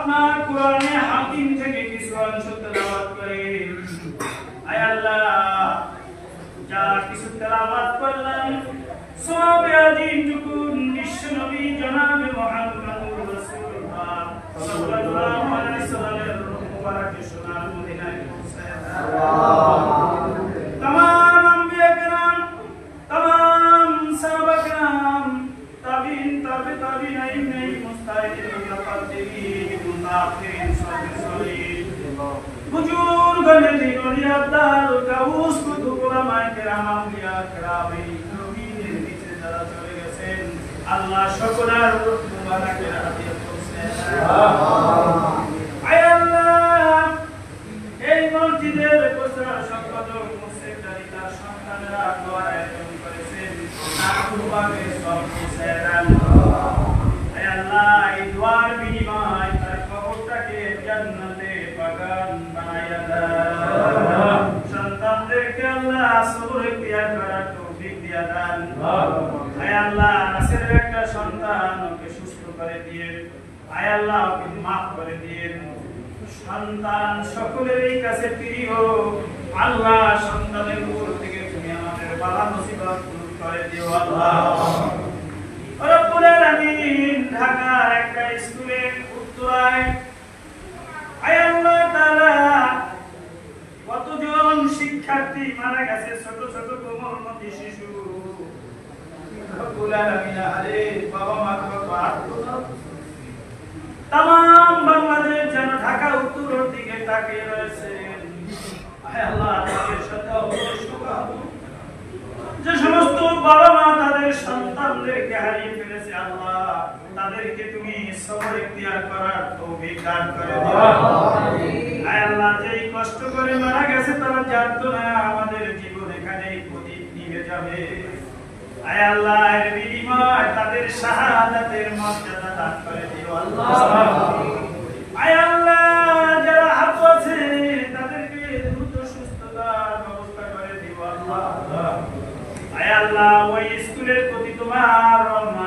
আপনার কোরআনে হাকিম থেকে কিছু অংশ তেলাওয়াত করে। আয় আল্লাহ, যা কিছু তেলাওয়াত করলাম সওয়াবে আজিমটুকুন বিশ্ব নবী জনাবে মুহাম্মদুর রাসূলুল্লাহ সাল্লাল্লাহু আলাইহি ওয়াসাল্লামের মুবারক সোনার মদিনায় পৌঁছায় দাও। तमाम अंबिया किराम, तमाम साहबा किराम, ताबीन, ताबीन, इमाम मुस्ताहिदीन, मुतक़द्दिमीन, मुताअख़िरीन, सालिहीन, बुजुर्ग नेज़ीर औलियादार, गाउस कुतुब उलमाए किराम, अंबिया किराम, नबीদের নিচে যারা চলে গেছেন আল্লাহ সকলের রূহ মুবারকের হাদিয়া পৌঁছায় দাও। আয় আল্লাহ, এই মসজিদের প্রচার সম্পাদক সন্তানেরা দোয়া আয়োজন করেছেন, আল্লাহকে সব পৌঁছায় দেন। হে আল্লাহ, এই দোয়ার বিনিময়ে তার কবরটাকে জান্নাতে বাগান বানাইয়া দাও। সন্তানদেরকে আল্লাহ সবর ইখতিয়ার করার তৌফিক দিয়া দেন। হে আল্লাহ, নাসিরের একটা সন্তান, ওকে সুস্থ করে দিয়েন। হে আল্লাহ, ওকে মাফ করে দিয়েন। সন্তান সকলেরই কাছে প্রিয় আল্লাহ, সন্তানের উপর থেকে তুমি আমাদের বালা মুসিবত দূর করে দিও আল্লাহ। রব্বুল আলামিন, ঢাকার একটা স্কুলে উত্তরায় আয় আল্লাহ তাআলা কতজন শিক্ষার্থী মারা গেছে, ছোট ছোট কোমলমতি শিশু। রব্বুল আলামিন, আরে বাবা মা কত আত্মীয় तमाम বাংলাদেশ যেন ঢাকা উত্তরের দিকে তাকিয়ে রয়েছেন। হে আল্লাহ, তাদের সাথে যে সমস্ত বাবা মা তাদের সন্তানদেরকে হারিয়ে ফেলেছে আল্লাহ, তাদেরকে তুমি সবর ইখতিয়ার করার তৌফিক দান করে দাও। হে আল্লাহ, যেই কষ্ট করে মারা গেছে তারা জানতো না আমাদের জীবন এখানেই প্রদীপ নিভে যাবে। হে আল্লাহ, এর বিনিময়ে তাদের শাহাদাতের মর্যাদা দান করে দিও আল্লাহ। হে আল্লাহ, যারা আহত আছে তাদেরকে দ্রুত সুস্থতার ব্যবস্থা করে দিও আল্লাহ। হে আল্লাহ, ওই স্কুলের প্রতি তোমার রহমত